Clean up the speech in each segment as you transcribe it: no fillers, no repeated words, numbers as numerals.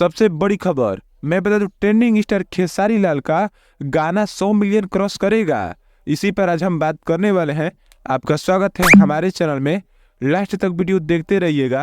सबसे बड़ी खबर मैं बता दूं, ट्रेंडिंग स्टार खेसारी लाल का गाना 100 मिलियन क्रॉस करेगा। इसी पर आज हम बात करने वाले हैं। आपका स्वागत है हमारे चैनल में। लास्ट तक वीडियो देखते रहिएगा।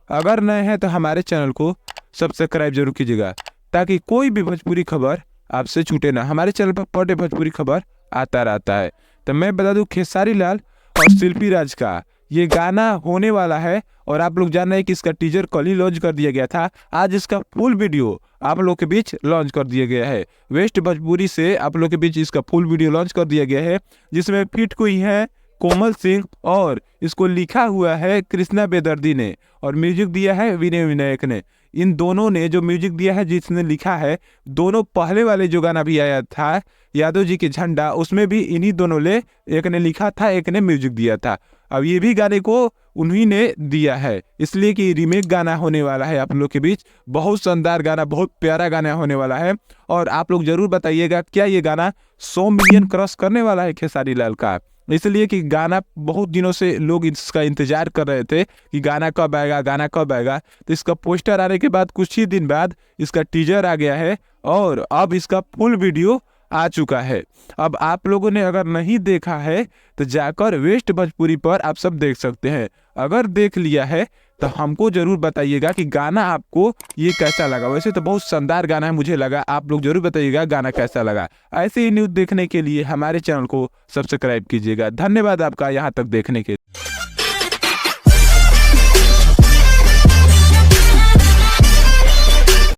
अगर नए हैं तो हमारे चैनल को सब्सक्राइब जरूर कीजिएगा ताकि कोई भी भोजपुरी खबर आपसे छूटे ना। हमारे चैनल पर पर डे भोजपुरी खबर आता रहता है। तो मैं बता दूं, खेसारी लाल और शिल्पी राज का ये गाना होने वाला है और आप लोग जान रहे हैं कि इसका टीजर कल ही लॉन्च कर दिया गया था। आज इसका फुल वीडियो आप लोग के बीच लॉन्च कर दिया गया है। वेस्ट भोजपुरी से आप लोग के बीच इसका फुल वीडियो लॉन्च कर दिया गया है, जिसमें फिट हुई है कोमल सिंह और इसको लिखा हुआ है कृष्णा बेदर्दी ने और म्यूजिक दिया है विनय विनायक ने। इन दोनों ने जो म्यूजिक दिया है, जिसने लिखा है, दोनों पहले वाले जो गाना भी आया था यादव जी के झंडा, उसमें भी इन्हीं दोनों ने, एक ने लिखा था एक ने म्यूजिक दिया था। अब ये भी गाने को उन्हीं ने दिया है, इसलिए कि रीमेक गाना होने वाला है आप लोग के बीच। बहुत शानदार गाना, बहुत प्यारा गाना होने वाला है। और आप लोग जरूर बताइएगा क्या ये गाना 100 मिलियन क्रॉस करने वाला है खेसारी लाल का। इसलिए कि गाना बहुत दिनों से लोग इसका इंतजार कर रहे थे कि गाना कब आएगा, गाना कब आएगा। तो इसका पोस्टर आने के बाद कुछ ही दिन बाद इसका टीजर आ गया है और अब इसका फुल वीडियो आ चुका है। अब आप लोगों ने अगर नहीं देखा है तो जाकर वेस्ट भोजपुरी पर आप सब देख सकते हैं। अगर देख लिया है तो हमको जरूर बताइएगा कि गाना आपको ये कैसा लगा। वैसे तो बहुत शानदार गाना है मुझे लगा, आप लोग जरूर बताइएगा गाना कैसा लगा। ऐसे ही न्यूज़ देखने के लिए हमारे चैनल को सब्सक्राइब कीजिएगा। धन्यवाद आपका यहाँ तक देखने के लिए।